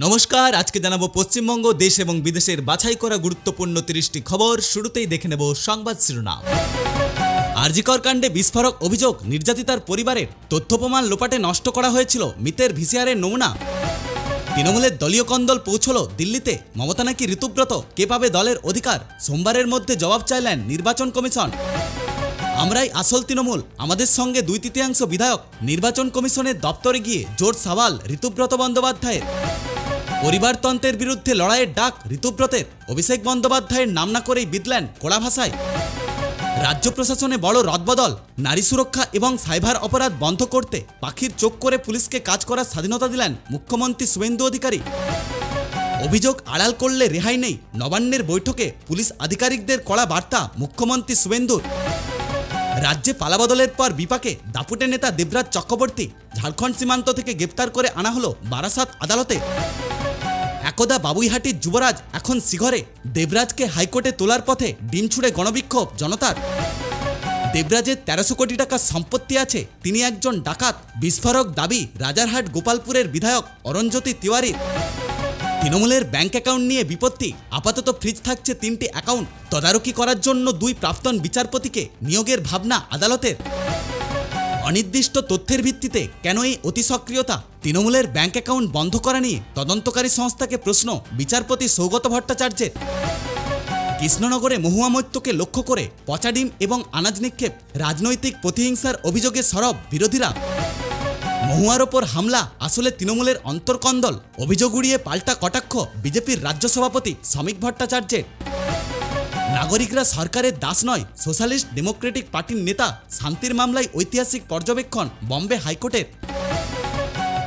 নমস্কার, আজকে জানাবো পশ্চিমবঙ্গ দেশ এবং বিদেশের বাছাই করা গুরুত্বপূর্ণ 30টি খবর। শুরুতেই দেখে নেব সংবাদ শিরোনাম। আর.জি. কর কাণ্ডে বিস্ফোরক অভিযোগ, নির্যাতিতার পরিবারের তথ্য প্রমাণ লোপাটে নষ্ট করা হয়েছিল মৃতের ভিসিআরের নমুনা। তৃণমূলের দলীয় কন্দল পৌঁছল দিল্লিতে, মমতা নাকি ঋতুব্রত, কে পাবে দলের অধিকার? সোমবারের মধ্যে জবাব চাইলেন নির্বাচন কমিশন। আমরাই আসল তৃণমূল, আমাদের সঙ্গে 2/3 বিধায়ক। নির্বাচন কমিশনের দপ্তরে গিয়ে জোর সওয়াল ঋতুব্রত বন্দ্যোপাধ্যায়ের। পরিবারতন্ত্রের বিরুদ্ধে লড়াইয়ের ডাক ঋতুব্রতের, অভিষেক বন্দ্যোপাধ্যায়ের নাম না করেই বিদলেন কড়া ভাষায়। রাজ্য প্রশাসনে বড় রদবদল, নারী সুরক্ষা এবং সাইবার অপরাধ বন্ধ করতে পাখির চোখ করে পুলিশকে কাজ করার স্বাধীনতা দিলেন মুখ্যমন্ত্রী শুভেন্দু অধিকারী। অভিযোগ আড়াল করলে রেহাই নেই, নবান্নের বৈঠকে পুলিশ আধিকারিকদের কড়া বার্তা মুখ্যমন্ত্রী শুভেন্দুর। রাজ্যে পালাবদলের পর বিপাকে দাপুটে নেতা দেবরাজ চক্রবর্তী, ঝাড়খণ্ড সীমান্ত থেকে গ্রেপ্তার করে আনা হলো বারাসাত আদালতে। একদা বাবুইহাটির যুবরাজ এখন শিঘরে, দেবরাজকে হাইকোর্টে তোলার পথে ডিম ছুঁড়ে গণবিক্ষোভ জনতার। দেবরাজের 1300 কোটি টাকার সম্পত্তি আছে, তিনি একজন ডাকাত, বিস্ফোরক দাবি রাজারহাট গোপালপুরের বিধায়ক অরুণজ্যোতি তিওয়ারির। তৃণমূলের ব্যাংক অ্যাকাউন্ট নিয়ে বিপত্তি, আপাতত ফ্রিজ থাকছে 3টি অ্যাকাউন্ট। তদারকি করার জন্য 2 প্রাক্তন বিচারপতিকে নিয়োগের ভাবনা আদালতের। অনির্দিষ্ট তথ্যের ভিত্তিতে কেন এই অতি সক্রিয়তা? তৃণমূলের ব্যাংক অ্যাকাউন্ট বন্ধ করা নিয়ে তদন্তকারী সংস্থাকে প্রশ্ন বিচারপতি সৌগত ভট্টাচার্যের। কৃষ্ণনগরে মহুয়া মৈত্যকে লক্ষ্য করে পচা ডিম এবং আনাজ নিক্ষেপ, রাজনৈতিক প্রতিহিংসার অভিযোগে সরব বিরোধীরা। মহুয়ার ওপর হামলা আসলে তৃণমূলের অন্তর্কন্দল, অভিযোগ উড়িয়ে পাল্টা কটাক্ষ বিজেপির রাজ্য সভাপতি শ্রমিক ভট্টাচার্যের। নাগরিকরা সরকারের দাস নয়, সোশ্যালিস্ট ডেমোক্রেটিক পার্টির নেতা শান্তির মামলায় ঐতিহাসিক পর্যবেক্ষণ বম্বে হাইকোর্টের।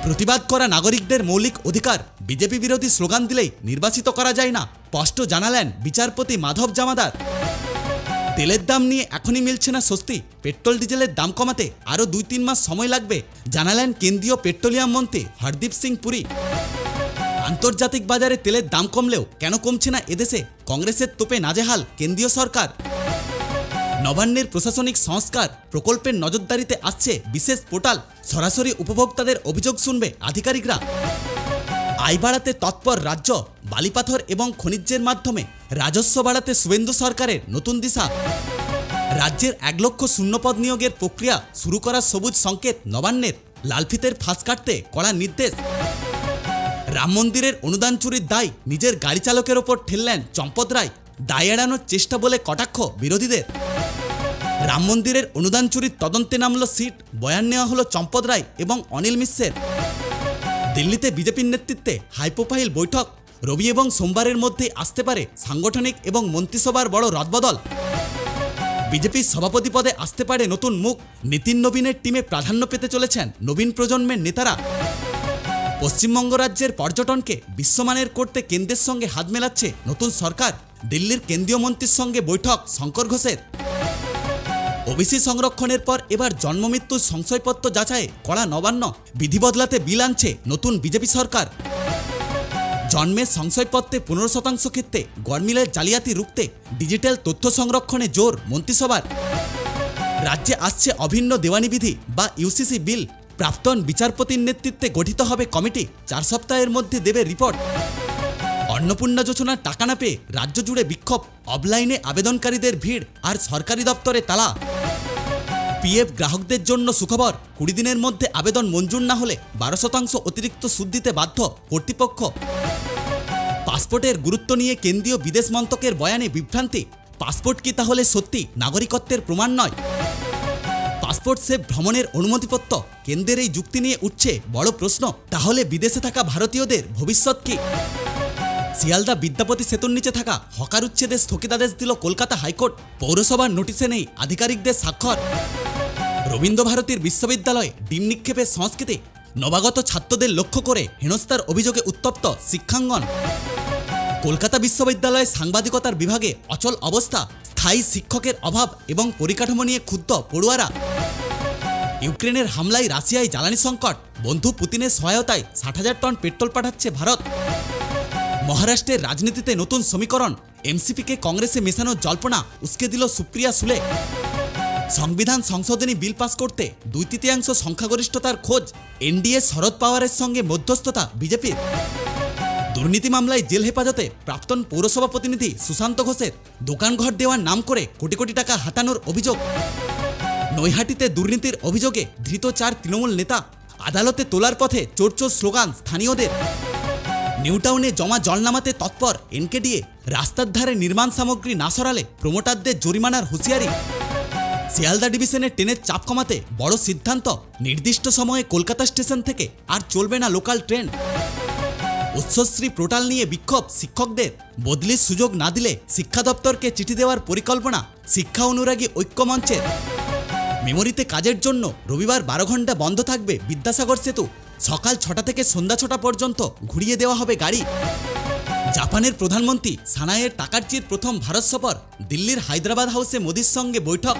প্রতিবাদ করা নাগরিকদের মৌলিক অধিকার, বিজেপি বিরোধী স্লোগান দিলেই নির্বাচিত করা যায় না, স্পষ্ট জানালেন বিচারপতি মাধব জামাদার। তেলের দাম নিয়ে এখনই মিলছে না স্বস্তি, পেট্রোল ডিজেলের দাম কমাতে আরও 2-3 মাস সময় লাগবে, জানালেন কেন্দ্রীয় পেট্রোলিয়াম মন্ত্রী হরদীপ সিং পুরী। আন্তর্জাতিক বাজারে তেলের দাম কমলেও কেন কমছে না এদেশে? কংগ্রেসের তোপে নাজেহাল কেন্দ্রীয় সরকার। নবান্নের প্রশাসনিক সংস্কার প্রকল্পের নজরদারিতে আসছে বিশেষ পোর্টাল, সরাসরি উপভোক্তাদের অভিযোগ শুনবে আধিকারিকরা। আয় বাড়াতে তৎপর রাজ্য, বালিপাথর এবং খনিজের মাধ্যমে রাজস্ব বাড়াতে শুভেন্দু সরকারের নতুন দিশা। রাজ্যের 1 লক্ষ শূন্যপদ নিয়োগের প্রক্রিয়া শুরু করার সবুজ সংকেত নবান্নের, লালফিতের ফাঁস কাটতে কড়া নির্দেশ। রাম মন্দিরের অনুদান চুরির দায় নিজের গাড়ি চালকের ওপর ঠেললেন চম্পত রায়, দায় এড়ানোর চেষ্টা বলে কটাক্ষ বিরোধীদের। রাম মন্দিরের অনুদান চুরির তদন্তে নামল সিট, বয়ান নেওয়া হলো চম্পত রায় এবং অনিল মিশ্রের। দিল্লিতে বিজেপির নেতৃত্বে হাইপ্রোফাইল বৈঠক, রবি এবং সোমবারের মধ্যে আসতে পারে সাংগঠনিক এবং মন্ত্রিসভার বড় রদবদল। বিজেপির সভাপতি পদে আসতে পারে নতুন মুখ, নিতিন নবীনের টিমে প্রাধান্য পেতে চলেছেন নবীন প্রজন্মের নেতারা। পশ্চিমবঙ্গ রাজ্যের পর্যটনকে বিশ্বমানের করতে কেন্দ্রের সঙ্গে হাত মেলাচ্ছে নতুন সরকার, দিল্লির কেন্দ্রীয় মন্ত্রীর সঙ্গে বৈঠক শঙ্কর ঘোষের। ওবিসি সংরক্ষণের পর এবার জন্মমৃত্যুর সংশয়পত্র যাচাইয়ে কড়া নবান্ন, বিধি বদলাতে বিল আনছে নতুন বিজেপি সরকার। জন্মের সংশয়পত্রে 15% ক্ষেত্রে গড়মিলের জালিয়াতি রুখতে ডিজিটাল তথ্য সংরক্ষণে জোর মন্ত্রিসভার। রাজ্যে আসছে অভিন্ন দেওয়ানি বিধি বা ইউসিসি বিল, প্রাক্তন বিচারপতির নেতৃত্বে গঠিত হবে কমিটি, 4 সপ্তাহের মধ্যে দেবে রিপোর্ট। অন্নপূর্ণা যোজনার টাকা না পেয়ে রাজ্য জুড়ে বিক্ষোভ, অফলাইনে আবেদনকারীদের ভিড় আর সরকারি দপ্তরে তালা। পিএফ গ্রাহকদের জন্য সুখবর, 20 দিনের মধ্যে আবেদন মঞ্জুর না হলে 12% অতিরিক্ত সুদ দিতে বাধ্য কর্তৃপক্ষ। পাসপোর্টের গুরুত্ব নিয়ে কেন্দ্রীয় বিদেশ মন্ত্রকের বয়ানে বিভ্রান্তি, পাসপোর্ট কি তাহলে সত্যি নাগরিকত্বের প্রমাণ নয়? পাসপোর্ট সেভ ভ্রমণের অনুমতিপত্র, কেন্দ্রের এই যুক্তি নিয়ে উঠছে বড় প্রশ্ন, তাহলে বিদেশে থাকা ভারতীয়দের ভবিষ্যৎ কি? শিয়ালদা বিদ্যাপতি সেতুর নিচে থাকা হকার উচ্ছেদে স্থগিতাদেশ দিল কলকাতা হাইকোর্ট, পৌরসভার নোটিশে নেই আধিকারিকদের স্বাক্ষর। রবীন্দ্রভারতীর বিশ্ববিদ্যালয়ে ডিম নিক্ষেপের সংস্কৃতি, নবাগত ছাত্রদের লক্ষ্য করে হেনস্থার অভিযোগে উত্তপ্ত শিক্ষাঙ্গন। কলকাতা বিশ্ববিদ্যালয়ে সাংবাদিকতার বিভাগে অচল অবস্থা, স্থায়ী শিক্ষকের অভাব এবং পরিকাঠামো নিয়ে ক্ষুব্ধ পড়ুয়ারা। ইউক্রেনের হামলায় রাশিয়ায় জ্বালানি সংকট, বন্ধু পুতিনের সহায়তায় 60,000 টন পেট্রোল পাঠাচ্ছে ভারত। মহারাষ্ট্রের রাজনীতিতে নতুন সমীকরণ, এনসিপিকে কংগ্রেসে মেশানোর জল্পনা উস্কে দিল সুপ্রিয়া সুলে। সংবিধান সংশোধনী বিল পাস করতে 2/3 সংখ্যাগরিষ্ঠতার খোঁজ, এনডিএ শরদ পাওয়ারের সঙ্গে মধ্যস্থতা বিজেপির। দুর্নীতি মামলায় জেল হেফাজতে প্রাক্তন পৌরসভা প্রতিনিধি সুশান্ত ঘোষের দোকানঘর দেওয়ার নাম করে কোটি কোটি টাকা হাতানোর অভিযোগ। নৈহাটিতে দুর্নীতির অভিযোগে ধৃত 4 তৃণমূল নেতা, আদালতে তোলার পথে চোর চোর স্লোগান স্থানীয়দের। নিউটাউনে জমা জল নামাতে তৎপর এনকেডিএ, রাস্তার ধারে নির্মাণ সামগ্রী না সরালে প্রমোটারদের জরিমানার হুঁশিয়ারি। শিয়ালদা ডিভিশনে ট্রেনের চাপ কমাতে বড় সিদ্ধান্ত, নির্দিষ্ট সময়ে কলকাতা স্টেশন থেকে আর চলবে না লোকাল ট্রেন। উচ্চশ্রী পোর্টাল নিয়ে বিক্ষোভ শিক্ষকদের, বদলির সুযোগ না দিলে শিক্ষা দপ্তরকে চিঠি দেওয়ার পরিকল্পনা শিক্ষা অনুরাগী ঐক্য মঞ্চের। মেমোরিতে কাজের জন্য রবিবার 12 ঘন্টা বন্ধ থাকবে বিদ্যাসাগর সেতু, সকাল 6টা থেকে সন্ধ্যা 6টা পর্যন্ত ঘুরিয়ে দেওয়া হবে গাড়ি। জাপানের প্রধানমন্ত্রী সানাইয়ের টাকার্চির প্রথম ভারত সফর, দিল্লির হায়দ্রাবাদ হাউসে মোদির সঙ্গে বৈঠক।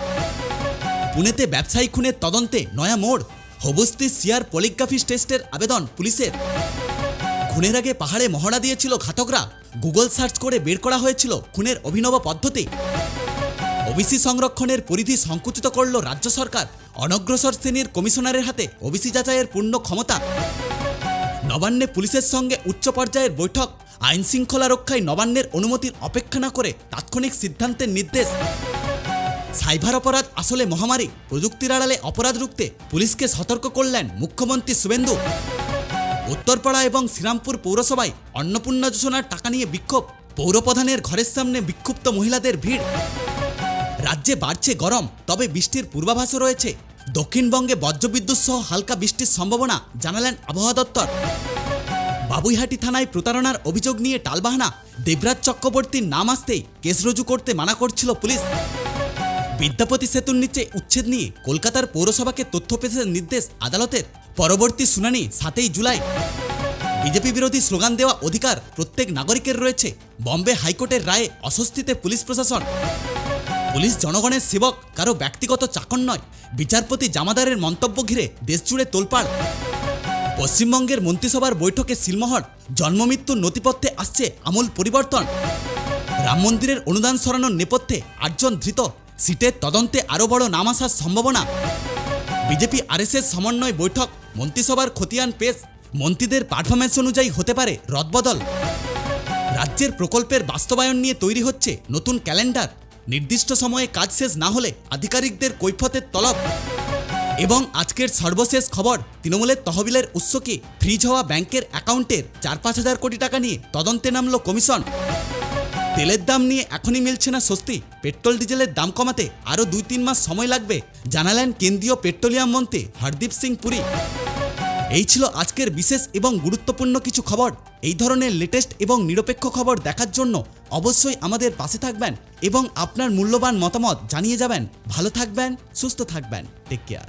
পুনেতে ব্যবসায়ী খুনের তদন্তে নয়া মোড়, হবুস্তি সিআর পলিগ্রাফি টেস্টের আবেদন পুলিশের। খুনের আগে পাহাড়ে মহড়া দিয়েছিল ঘাতকরা, গুগল সার্চ করে বের করা হয়েছিল খুনের অভিনব পদ্ধতি। ওবিসি সংরক্ষণের পরিধি সংকুচিত করল রাজ্য সরকার, অনগ্রসর শ্রেণীর কমিশনারের হাতে ওবিসি যাচাইয়ের পূর্ণ ক্ষমতা। নবান্নে পুলিশের সঙ্গে উচ্চ পর্যায়ের বৈঠক, আইন শৃঙ্খলা রক্ষায় নবান্নের অনুমতির অপেক্ষা না করে তাৎক্ষণিক সিদ্ধান্তের নির্দেশ। সাইবার অপরাধ আসলে মহামারী, প্রযুক্তির আড়ালে অপরাধ রুখতে পুলিশকে সতর্ক করলেন মুখ্যমন্ত্রী শুভেন্দু। উত্তরপাড়া এবং শ্রীরামপুর পৌরসভায় অন্নপূর্ণা যোজনার টাকা নিয়ে বিক্ষোভ, পৌরপ্রধানের ঘরের সামনে বিক্ষুব্ধ মহিলাদের ভিড়। রাজ্যে বাড়ছে গরম, তবে বৃষ্টির পূর্বাভাসও রয়েছে। দক্ষিণবঙ্গে বজ্রবিদ্যুৎ সহ হালকা বৃষ্টির সম্ভাবনা জানালেন আবহাওয়া দপ্তর। বাবুইহাটি থানায় প্রতারণার অভিযোগ নিয়ে টালবাহানা, দেবরাজ চক্রবর্তীর নাম আসতেই কেস রুজু করতে মানা করছিল পুলিশ। বিদ্যাপতি সেতুর নিচে উচ্ছেদ নিয়ে কলকাতার পৌরসভাকে তথ্য পেশের নির্দেশ আদালতের, পরবর্তী শুনানি 7ই জুলাই। বিজেপি বিরোধী স্লোগান দেওয়া অধিকার প্রত্যেক নাগরিকের রয়েছে, বম্বে হাইকোর্টের রায়ে অস্বস্তিতে পুলিশ প্রশাসন। পুলিশ জনগণের সেবক, কারো ব্যক্তিগত চাকর নয়, বিচারপতি জামাদারের মন্তব্য ঘিরে দেশজুড়ে তোলপাড়। পশ্চিমবঙ্গের মন্ত্রিসভার বৈঠকে সিলমোহর, জন্মমৃত্যুর নথিপত্রে আসছে আমূল পরিবর্তন। রাম মন্দিরের অনুদান সরানোর নেপথ্যে 8 জন ধৃত, সিটের তদন্তে আরও বড় নাম আসার সম্ভাবনা। বিজেপি আরএসএস সমন্বয় বৈঠক, মন্ত্রিসভার খতিয়ান পেশ, মন্ত্রীদের পারফরমেন্স অনুযায়ী হতে পারে রদবদল। রাজ্যের প্রকল্পের বাস্তবায়ন নিয়ে তৈরি হচ্ছে নতুন ক্যালেন্ডার, নির্দিষ্ট সময়ে কাজ শেষ না হলে আধিকারিকদের কৈফিয়তের তলব। এবং আজকের সর্বশেষ খবর, তৃণমূলের তহবিলের উৎস কি? ফ্রিজ হওয়া ব্যাংকের অ্যাকাউন্টের 4-5 হাজার কোটি টাকা নিয়ে তদন্তে নামল কমিশন। তেলের দাম নিয়ে এখনই মিলছে না স্বস্তি, পেট্রোল ডিজেলের দাম কমাতে আরও 2-3 মাস সময় লাগবে, জানালেন কেন্দ্রীয় পেট্রোলিয়াম মন্ত্রী হরদীপ সিং পুরী। এই ছিল আজকের বিশেষ এবং গুরুত্বপূর্ণ কিছু খবর। এই ধরনের লেটেস্ট এবং নিরপেক্ষ খবর দেখার জন্য অবশ্যই আমাদের পাশে থাকবেন এবং আপনার মূল্যবান মতামত জানিয়ে যাবেন। ভালো থাকবেন, সুস্থ থাকবেন, টেক কেয়ার।